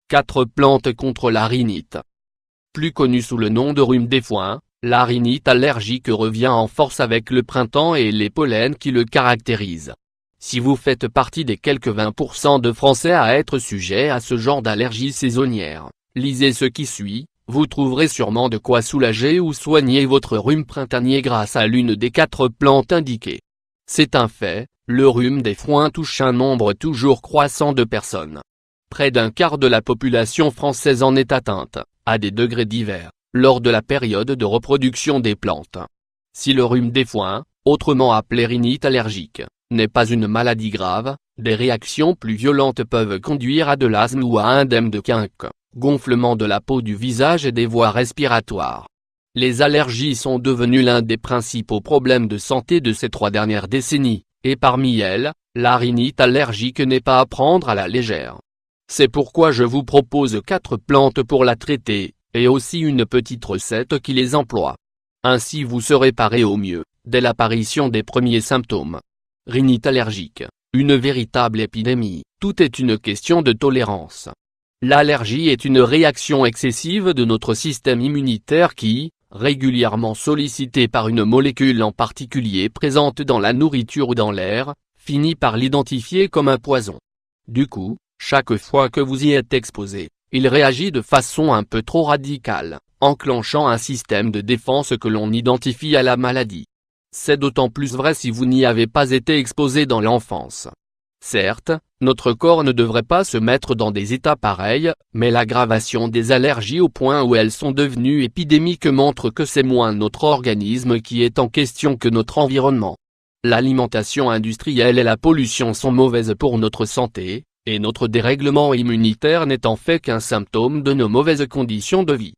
4 plantes contre la rhinite. Plus connue sous le nom de rhume des foins, la rhinite allergique revient en force avec le printemps et les pollens qui le caractérisent. Si vous faites partie des quelques 20% de Français à être sujets à ce genre d'allergie saisonnière, lisez ce qui suit, vous trouverez sûrement de quoi soulager ou soigner votre rhume printanier grâce à l'une des 4 plantes indiquées. C'est un fait, le rhume des foins touche un nombre toujours croissant de personnes. Près d'un quart de la population française en est atteinte, à des degrés divers, lors de la période de reproduction des plantes. Si le rhume des foins, autrement appelé rhinite allergique, n'est pas une maladie grave, des réactions plus violentes peuvent conduire à de l'asthme ou à un œdème de quinque, gonflement de la peau du visage et des voies respiratoires. Les allergies sont devenues l'un des principaux problèmes de santé de ces 3 dernières décennies, et parmi elles, la rhinite allergique n'est pas à prendre à la légère. C'est pourquoi je vous propose 4 plantes pour la traiter, et aussi une petite recette qui les emploie. Ainsi vous serez paré au mieux, dès l'apparition des premiers symptômes. Rhinite allergique, une véritable épidémie, tout est une question de tolérance. L'allergie est une réaction excessive de notre système immunitaire qui, régulièrement sollicité par une molécule en particulier présente dans la nourriture ou dans l'air, finit par l'identifier comme un poison. Du coup, chaque fois que vous y êtes exposé, il réagit de façon un peu trop radicale, enclenchant un système de défense que l'on identifie à la maladie. C'est d'autant plus vrai si vous n'y avez pas été exposé dans l'enfance. Certes, notre corps ne devrait pas se mettre dans des états pareils, mais l'aggravation des allergies au point où elles sont devenues épidémiques montre que c'est moins notre organisme qui est en question que notre environnement. L'alimentation industrielle et la pollution sont mauvaises pour notre santé, et notre dérèglement immunitaire n'est en fait qu'un symptôme de nos mauvaises conditions de vie.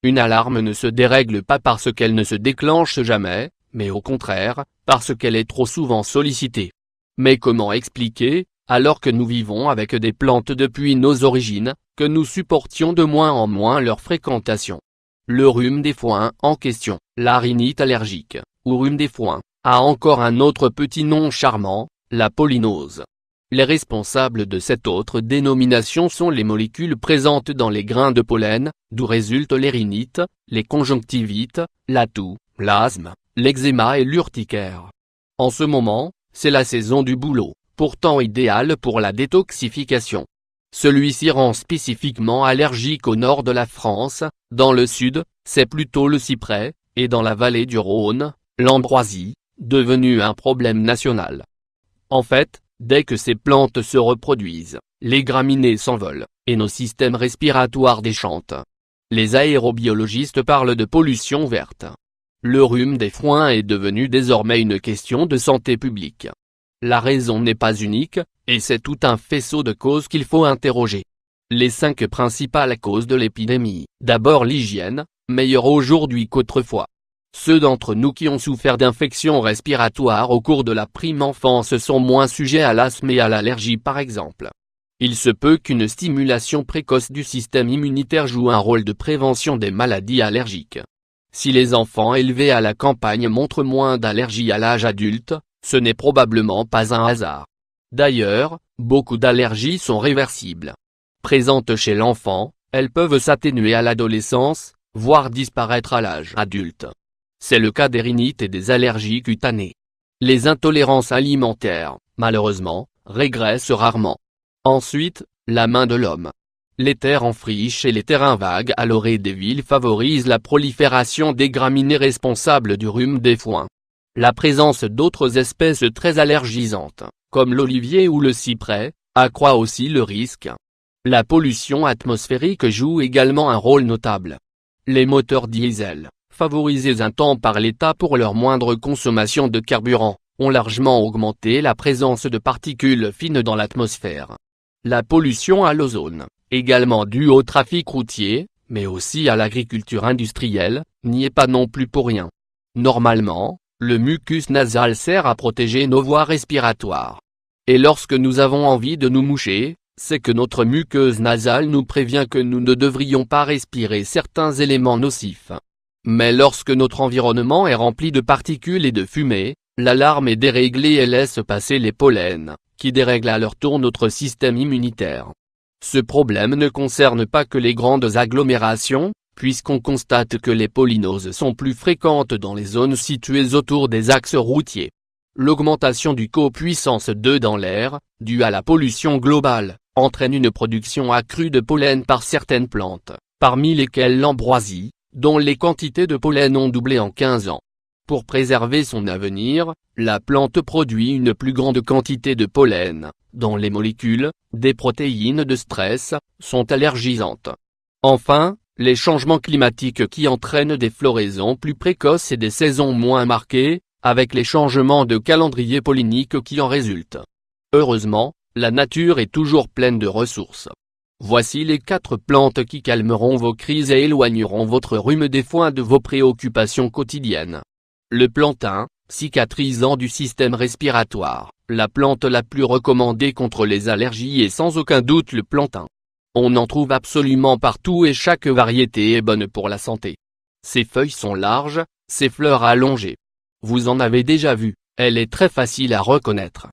Une alarme ne se dérègle pas parce qu'elle ne se déclenche jamais, mais au contraire, parce qu'elle est trop souvent sollicitée. Mais comment expliquer, alors que nous vivons avec des plantes depuis nos origines, que nous supportions de moins en moins leur fréquentation? Le rhume des foins en question, la rhinite allergique, ou rhume des foins, a encore un autre petit nom charmant, la pollinose. Les responsables de cette autre dénomination sont les molécules présentes dans les grains de pollen, d'où résultent les rhinites, les conjonctivites, la toux, l'asthme, l'eczéma et l'urticaire. En ce moment, c'est la saison du bouleau, pourtant idéale pour la détoxification. Celui-ci rend spécifiquement allergique au nord de la France, dans le sud, c'est plutôt le cyprès, et dans la vallée du Rhône, l'ambroisie, devenue un problème national. En fait, dès que ces plantes se reproduisent, les graminées s'envolent, et nos systèmes respiratoires déchantent. Les aérobiologistes parlent de pollution verte. Le rhume des foins est devenu désormais une question de santé publique. La raison n'est pas unique, et c'est tout un faisceau de causes qu'il faut interroger. Les 5 principales causes de l'épidémie. D'abord l'hygiène, meilleure aujourd'hui qu'autrefois. Ceux d'entre nous qui ont souffert d'infections respiratoires au cours de la prime enfance sont moins sujets à l'asthme et à l'allergie par exemple. Il se peut qu'une stimulation précoce du système immunitaire joue un rôle de prévention des maladies allergiques. Si les enfants élevés à la campagne montrent moins d'allergies à l'âge adulte, ce n'est probablement pas un hasard. D'ailleurs, beaucoup d'allergies sont réversibles. Présentes chez l'enfant, elles peuvent s'atténuer à l'adolescence, voire disparaître à l'âge adulte. C'est le cas des rhinites et des allergies cutanées. Les intolérances alimentaires, malheureusement, régressent rarement. Ensuite, la main de l'homme. Les terres en friche et les terrains vagues à l'orée des villes favorisent la prolifération des graminées responsables du rhume des foins. La présence d'autres espèces très allergisantes, comme l'olivier ou le cyprès, accroît aussi le risque. La pollution atmosphérique joue également un rôle notable. Les moteurs diesel, favorisés un temps par l'État pour leur moindre consommation de carburant, ont largement augmenté la présence de particules fines dans l'atmosphère. La pollution à l'ozone, également due au trafic routier, mais aussi à l'agriculture industrielle, n'y est pas non plus pour rien. Normalement, le mucus nasal sert à protéger nos voies respiratoires. Et lorsque nous avons envie de nous moucher, c'est que notre muqueuse nasale nous prévient que nous ne devrions pas respirer certains éléments nocifs. Mais lorsque notre environnement est rempli de particules et de fumée, l'alarme est déréglée et laisse passer les pollens, qui dérèglent à leur tour notre système immunitaire. Ce problème ne concerne pas que les grandes agglomérations, puisqu'on constate que les pollinoses sont plus fréquentes dans les zones situées autour des axes routiers. L'augmentation du copuissance 2 dans l'air, due à la pollution globale, entraîne une production accrue de pollen par certaines plantes, parmi lesquelles l'ambroisie, dont les quantités de pollen ont doublé en 15 ans. Pour préserver son avenir, la plante produit une plus grande quantité de pollen, dont les molécules, des protéines de stress, sont allergisantes. Enfin, les changements climatiques qui entraînent des floraisons plus précoces et des saisons moins marquées, avec les changements de calendrier pollinique qui en résultent. Heureusement, la nature est toujours pleine de ressources. Voici les 4 plantes qui calmeront vos crises et éloigneront votre rhume des foins de vos préoccupations quotidiennes. Le plantain, cicatrisant du système respiratoire, la plante la plus recommandée contre les allergies est sans aucun doute le plantain. On en trouve absolument partout et chaque variété est bonne pour la santé. Ses feuilles sont larges, ses fleurs allongées. Vous en avez déjà vu, elle est très facile à reconnaître.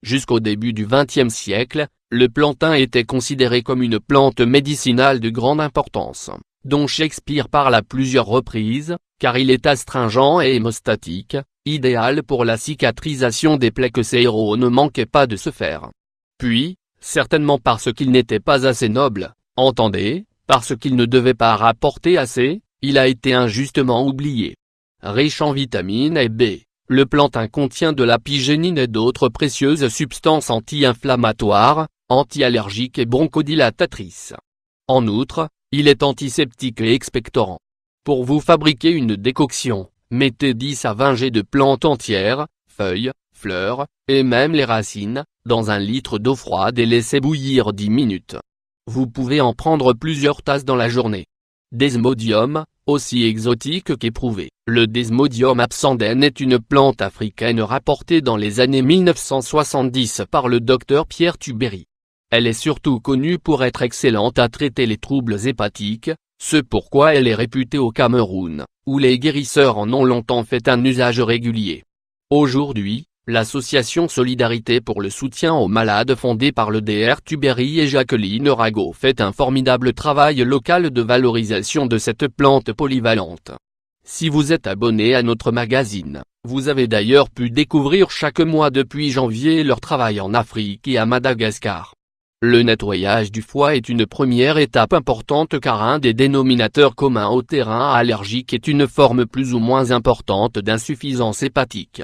Jusqu'au début du XXe siècle, le plantain était considéré comme une plante médicinale de grande importance, dont Shakespeare parle à plusieurs reprises, car il est astringent et hémostatique, idéal pour la cicatrisation des plaies que ses héros ne manquaient pas de se faire. Puis, certainement parce qu'il n'était pas assez noble, entendez, parce qu'il ne devait pas rapporter assez, il a été injustement oublié. Riche en vitamines A et B, le plantain contient de la pygénine et d'autres précieuses substances anti-inflammatoires, anti-allergiques et bronchodilatatrices. En outre, il est antiseptique et expectorant. Pour vous fabriquer une décoction, mettez 10 à 20 g de plantes entières, feuilles, fleurs, et même les racines, dans 1 litre d'eau froide et laissez bouillir 10 minutes. Vous pouvez en prendre plusieurs tasses dans la journée. Desmodium, aussi exotique qu'éprouvé. Le Desmodium absandène est une plante africaine rapportée dans les années 1970 par le docteur Pierre Tubéry. Elle est surtout connue pour être excellente à traiter les troubles hépatiques, ce pourquoi elle est réputée au Cameroun, où les guérisseurs en ont longtemps fait un usage régulier. Aujourd'hui, l'association Solidarité pour le soutien aux malades fondée par le Dr Tubéry et Jacqueline Rago fait un formidable travail local de valorisation de cette plante polyvalente. Si vous êtes abonné à notre magazine, vous avez d'ailleurs pu découvrir chaque mois depuis janvier leur travail en Afrique et à Madagascar. Le nettoyage du foie est une première étape importante car un des dénominateurs communs au terrain allergique est une forme plus ou moins importante d'insuffisance hépatique.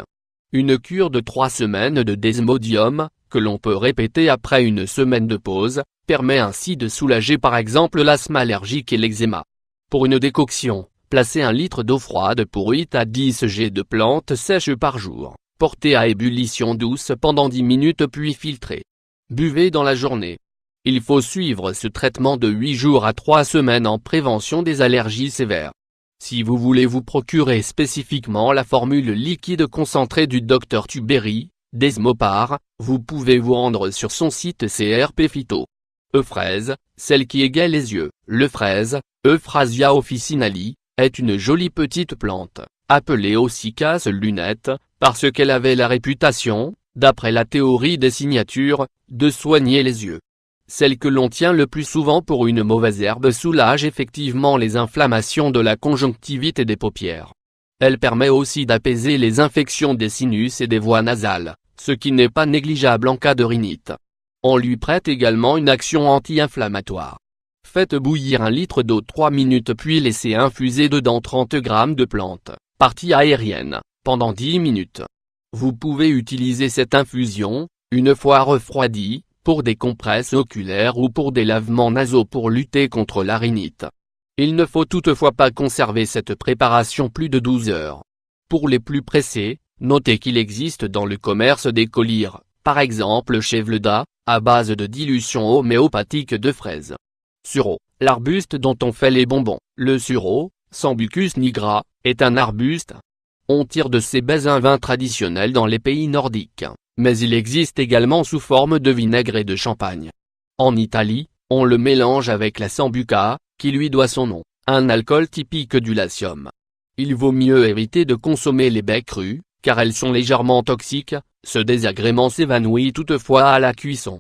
Une cure de 3 semaines de Desmodium, que l'on peut répéter après une semaine de pause, permet ainsi de soulager par exemple l'asthme allergique et l'eczéma. Pour une décoction, placez 1 litre d'eau froide pour 8 à 10 g de plantes sèches par jour, portez à ébullition douce pendant 10 minutes puis filtrez. Buvez dans la journée. Il faut suivre ce traitement de 8 jours à 3 semaines en prévention des allergies sévères. Si vous voulez vous procurer spécifiquement la formule liquide concentrée du Dr Tubéry, Desmopar, vous pouvez vous rendre sur son site CRP Phyto. Euphrase, celle qui égaye les yeux, le fraise, Euphrasia officinali, est une jolie petite plante, appelée aussi casse-lunette, parce qu'elle avait la réputation, d'après la théorie des signatures, de soigner les yeux. Celle que l'on tient le plus souvent pour une mauvaise herbe soulage effectivement les inflammations de la conjonctivite et des paupières. Elle permet aussi d'apaiser les infections des sinus et des voies nasales, ce qui n'est pas négligeable en cas de rhinite. On lui prête également une action anti-inflammatoire. Faites bouillir 1 litre d'eau 3 minutes puis laissez infuser dedans 30 g de plantes, partie aérienne, pendant 10 minutes. Vous pouvez utiliser cette infusion, une fois refroidie, pour des compresses oculaires ou pour des lavements nasaux pour lutter contre la rhinite. Il ne faut toutefois pas conserver cette préparation plus de 12 heures. Pour les plus pressés, notez qu'il existe dans le commerce des collyres, par exemple chez Vleda, à base de dilution homéopathique de fraises. Sureau, l'arbuste dont on fait les bonbons. Le sureau, Sambucus nigra, est un arbuste. On tire de ses baies un vin traditionnel dans les pays nordiques, mais il existe également sous forme de vinaigre et de champagne. En Italie, on le mélange avec la sambuca, qui lui doit son nom, un alcool typique du Latium. Il vaut mieux éviter de consommer les baies crues, car elles sont légèrement toxiques, ce désagrément s'évanouit toutefois à la cuisson.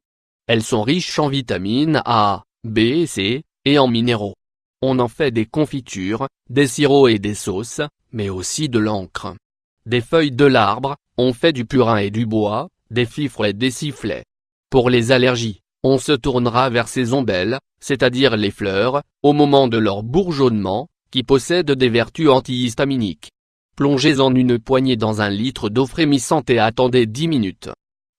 Elles sont riches en vitamines A, B et C, et en minéraux. On en fait des confitures, des sirops et des sauces, mais aussi de l'encre. Des feuilles de l'arbre, on fait du purin et du bois, des fifres et des sifflets. Pour les allergies, on se tournera vers ces ombelles, c'est-à-dire les fleurs, au moment de leur bourgeonnement, qui possèdent des vertus antihistaminiques. Plongez-en une poignée dans un litre d'eau frémissante et attendez 10 minutes.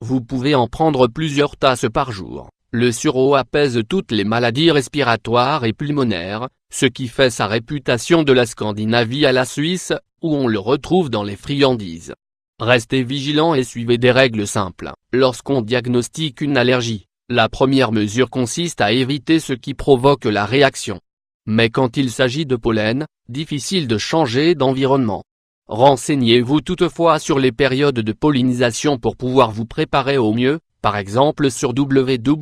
Vous pouvez en prendre plusieurs tasses par jour. Le sureau apaise toutes les maladies respiratoires et pulmonaires, ce qui fait sa réputation de la Scandinavie à la Suisse, où on le retrouve dans les friandises. Restez vigilant et suivez des règles simples. Lorsqu'on diagnostique une allergie, la première mesure consiste à éviter ce qui provoque la réaction. Mais quand il s'agit de pollen, difficile de changer d'environnement. Renseignez-vous toutefois sur les périodes de pollinisation pour pouvoir vous préparer au mieux, par exemple sur www.pollen.fr.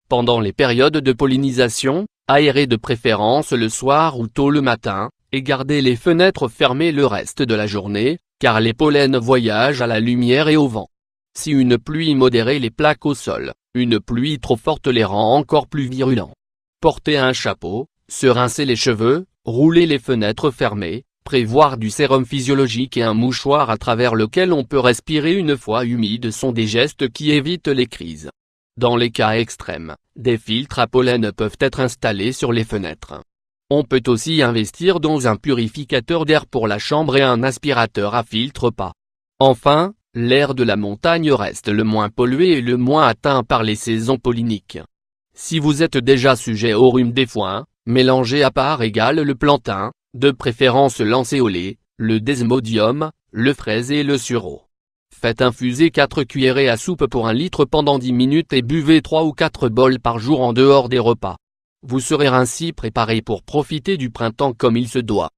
Pendant les périodes de pollinisation, aérez de préférence le soir ou tôt le matin, et gardez les fenêtres fermées le reste de la journée, car les pollens voyagent à la lumière et au vent. Si une pluie modérée les plaque au sol, une pluie trop forte les rend encore plus virulents. Portez un chapeau, se rincer les cheveux, rouler les fenêtres fermées, prévoir du sérum physiologique et un mouchoir à travers lequel on peut respirer une fois humide sont des gestes qui évitent les crises. Dans les cas extrêmes, des filtres à pollen peuvent être installés sur les fenêtres. On peut aussi investir dans un purificateur d'air pour la chambre et un aspirateur à filtre pas. Enfin, l'air de la montagne reste le moins pollué et le moins atteint par les saisons polliniques. Si vous êtes déjà sujet au rhume des foins, mélangez à part égale le plantain, de préférence lancéolé, le desmodium, le fraise et le sureau. Faites infuser 4 cuillerées à soupe pour 1 litre pendant 10 minutes et buvez 3 ou 4 bols par jour en dehors des repas. Vous serez ainsi préparé pour profiter du printemps comme il se doit.